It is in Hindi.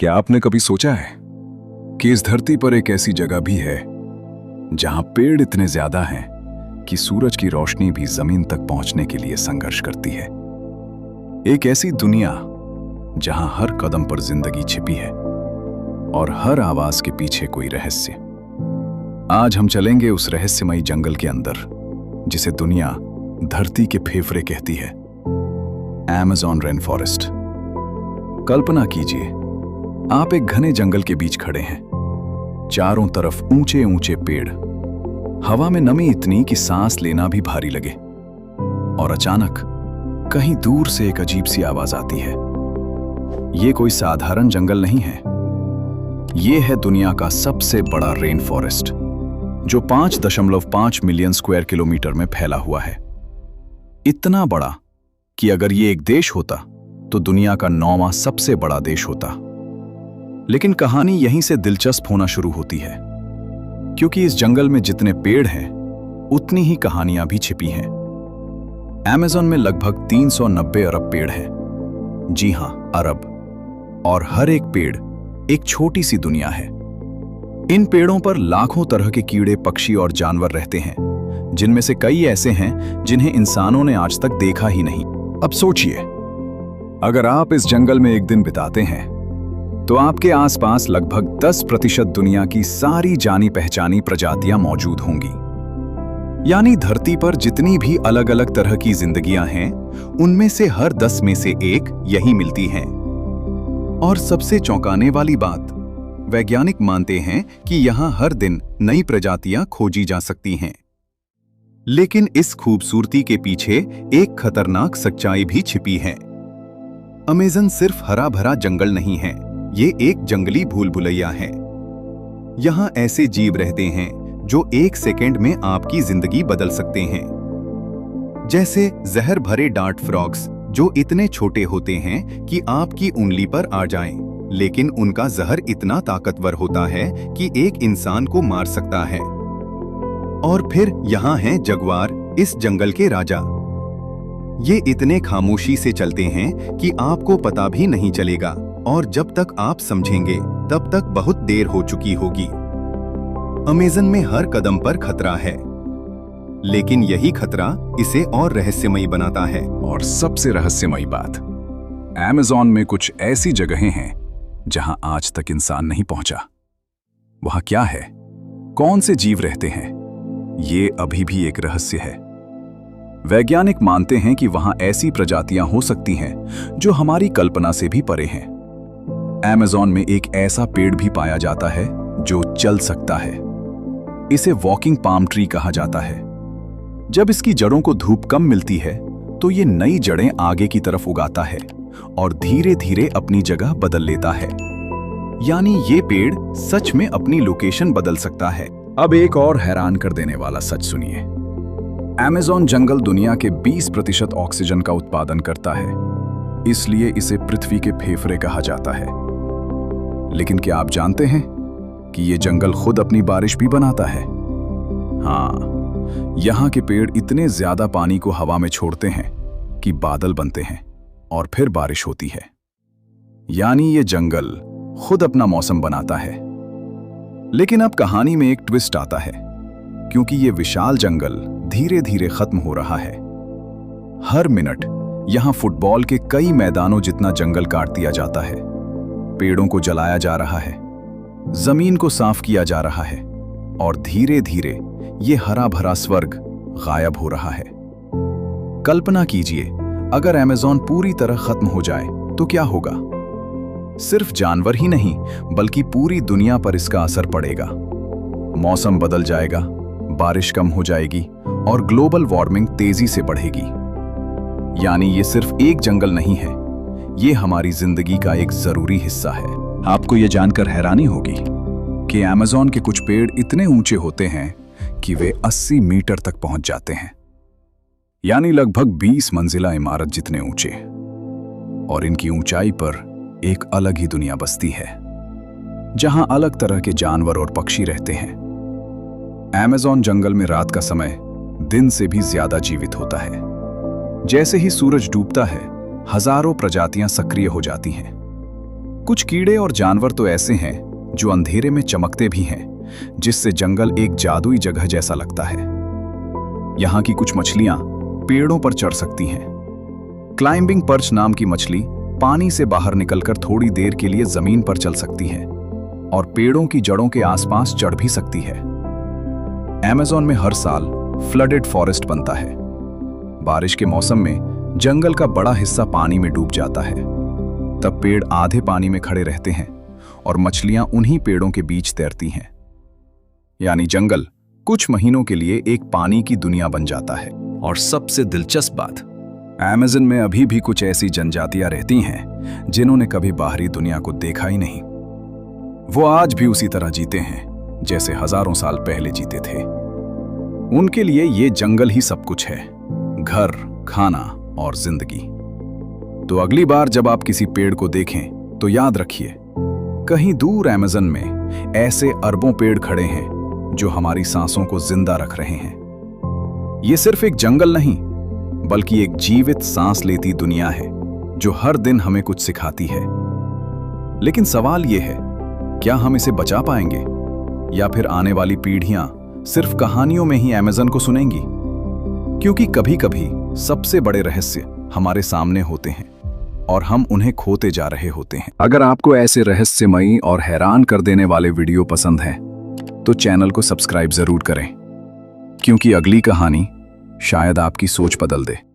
क्या आपने कभी सोचा है कि इस धरती पर एक ऐसी जगह भी है जहां पेड़ इतने ज्यादा हैं कि सूरज की रोशनी भी जमीन तक पहुंचने के लिए संघर्ष करती है। एक ऐसी दुनिया जहां हर कदम पर जिंदगी छिपी है और हर आवाज के पीछे कोई रहस्य। आज हम चलेंगे उस रहस्यमयी जंगल के अंदर जिसे दुनिया धरती के फेफड़े कहती है, अमेज़न रेन फॉरेस्ट। कल्पना कीजिए, आप एक घने जंगल के बीच खड़े हैं। चारों तरफ ऊंचे ऊंचे पेड़, हवा में नमी इतनी कि सांस लेना भी भारी लगे। और अचानक कहीं दूर से एक अजीब सी आवाज आती है। ये कोई साधारण जंगल नहीं है, ये है दुनिया का सबसे बड़ा रेन फॉरेस्ट, जो 5.5 मिलियन स्क्वायर किलोमीटर में फैला हुआ है। इतना बड़ा कि अगर ये एक देश होता तो दुनिया का 9वां सबसे बड़ा देश होता। लेकिन कहानी यहीं से दिलचस्प होना शुरू होती है, क्योंकि इस जंगल में जितने पेड़ हैं उतनी ही कहानियां भी छिपी हैं। अमेज़न में लगभग 390 अरब पेड़ हैं। जी हां, अरब। और हर एक पेड़ एक छोटी सी दुनिया है। इन पेड़ों पर लाखों तरह के कीड़े, पक्षी और जानवर रहते हैं, जिनमें से कई ऐसे हैं जिन्हें इंसानों ने आज तक देखा ही नहीं। अब सोचिए, अगर आप इस जंगल में एक दिन बिताते हैं तो आपके आसपास लगभग 10% दुनिया की सारी जानी पहचानी प्रजातियां मौजूद होंगी। यानी धरती पर जितनी भी अलग अलग तरह की जिंदगियां हैं, उनमें से हर 10 में से एक यही मिलती हैं। और सबसे चौंकाने वाली बात, वैज्ञानिक मानते हैं कि यहां हर दिन नई प्रजातियां खोजी जा सकती हैं। लेकिन इस खूबसूरती के पीछे एक खतरनाक सच्चाई भी छिपी है। अमेज़न सिर्फ हरा भरा जंगल नहीं है, ये एक जंगली भूल भुलैया है। यहां ऐसे जीव रहते हैं जो एक सेकंड में आपकी जिंदगी बदल सकते हैं। जैसे जहर भरे डार्ट फ्रॉग्स, जो इतने छोटे होते हैं कि आपकी उंगली पर आ जाएं, लेकिन उनका जहर इतना ताकतवर होता है कि एक इंसान को मार सकता है। और फिर यहाँ हैं जगुआर, इस जंगल के राजा। ये इतने खामोशी से चलते हैं कि आपको पता भी नहीं चलेगा, और जब तक आप समझेंगे तब तक बहुत देर हो चुकी होगी। अमेज़न में हर कदम पर खतरा है, लेकिन यही खतरा इसे और रहस्यमयी बनाता है। और सबसे रहस्यमयी बात, अमेज़न में कुछ ऐसी जगहें हैं जहां आज तक इंसान नहीं पहुंचा। वहां क्या है, कौन से जीव रहते हैं, ये अभी भी एक रहस्य है। वैज्ञानिक मानते हैं कि वहां ऐसी प्रजातियां हो सकती हैं जो हमारी कल्पना से भी परे हैं। अमेज़न में एक ऐसा पेड़ भी पाया जाता है जो चल सकता है। इसे वॉकिंग पाम ट्री कहा जाता है। जब इसकी जड़ों को धूप कम मिलती है तो ये नई जड़ें आगे की तरफ उगाता है और धीरे धीरे अपनी जगह बदल लेता है। यानी ये पेड़ सच में अपनी लोकेशन बदल सकता है। अब एक और हैरान कर देने वाला सच सुनिए। अमेज़न जंगल दुनिया के 20% ऑक्सीजन का उत्पादन करता है, इसलिए इसे पृथ्वी के फेफड़े कहा जाता है। लेकिन क्या आप जानते हैं कि ये जंगल खुद अपनी बारिश भी बनाता है? हाँ, यहाँ के पेड़ इतने ज्यादा पानी को हवा में छोड़ते हैं कि बादल बनते हैं और फिर बारिश होती है। यानी ये जंगल खुद अपना मौसम बनाता है। लेकिन अब कहानी में एक ट्विस्ट आता है, क्योंकि ये विशाल जंगल धीरे धीरे खत्म हो रहा है। हर मिनट यहां फुटबॉल के कई मैदानों जितना जंगल काट दिया जाता है। पेड़ों को जलाया जा रहा है, जमीन को साफ किया जा रहा है, और धीरे धीरे ये हरा भरा स्वर्ग गायब हो रहा है। कल्पना कीजिए, अगर अमेज़न पूरी तरह खत्म हो जाए तो क्या होगा? सिर्फ जानवर ही नहीं, बल्कि पूरी दुनिया पर इसका असर पड़ेगा। मौसम बदल जाएगा, बारिश कम हो जाएगी और ग्लोबल वार्मिंग तेजी से बढ़ेगी। यानी ये सिर्फ एक जंगल नहीं है, ये हमारी जिंदगी का एक जरूरी हिस्सा है। आपको ये जानकर हैरानी होगी कि अमेज़न के कुछ पेड़ इतने ऊंचे होते हैं कि वे 80 मीटर तक पहुंच जाते हैं, यानी लगभग 20 मंजिला इमारत जितने ऊंचे। और इनकी ऊंचाई पर एक अलग ही दुनिया बसती है, जहां अलग तरह के जानवर और पक्षी रहते हैं। अमेज़न जंगल में रात का समय दिन से भी ज्यादा जीवित होता है। जैसे ही सूरज डूबता है, हजारों प्रजातियां सक्रिय हो जाती हैं। कुछ कीड़े और जानवर तो ऐसे हैं जो अंधेरे में चमकते भी हैं, जिससे जंगल एक जादुई जगह जैसा लगता है। यहाँ की कुछ मछलियां पेड़ों पर चढ़ सकती हैं। क्लाइंबिंग पर्च नाम की मछली पानी से बाहर निकलकर थोड़ी देर के लिए जमीन पर चल सकती है और पेड़ों की जड़ों के आसपास चढ़ भी सकती है। अमेज़न में हर साल फ्लडेड फॉरेस्ट बनता है। बारिश के मौसम में जंगल का बड़ा हिस्सा पानी में डूब जाता है। तब पेड़ आधे पानी में खड़े रहते हैं और मछलियां उन्हीं पेड़ों के बीच तैरती हैं। यानी जंगल कुछ महीनों के लिए एक पानी की दुनिया बन जाता है। और सबसे दिलचस्प बात, अमेज़न में अभी भी कुछ ऐसी जनजातियां रहती हैं जिन्होंने कभी बाहरी दुनिया को देखा ही नहीं। वो आज भी उसी तरह जीते हैं जैसे हजारों साल पहले जीते थे। उनके लिए ये जंगल ही सब कुछ है, घर, खाना और जिंदगी। तो अगली बार जब आप किसी पेड़ को देखें तो याद रखिए, कहीं दूर अमेज़न में ऐसे अरबों पेड़ खड़े हैं जो हमारी सांसों को जिंदा रख रहे हैं। ये सिर्फ एक जंगल नहीं, बल्कि एक जीवित सांस लेती दुनिया है जो हर दिन हमें कुछ सिखाती है। लेकिन सवाल ये है, क्या हम इसे बचा पाएंगे या फिर आने वाली पीढ़ियां सिर्फ कहानियों में ही अमेज़न को सुनेंगी? क्योंकि कभी-कभी सबसे बड़े रहस्य हमारे सामने होते हैं और हम उन्हें खोते जा रहे होते हैं। अगर आपको ऐसे रहस्यमयी और हैरान कर देने वाले वीडियो पसंद हैं, तो चैनल को सब्सक्राइब जरूर करें, क्योंकि अगली कहानी शायद आपकी सोच बदल दे।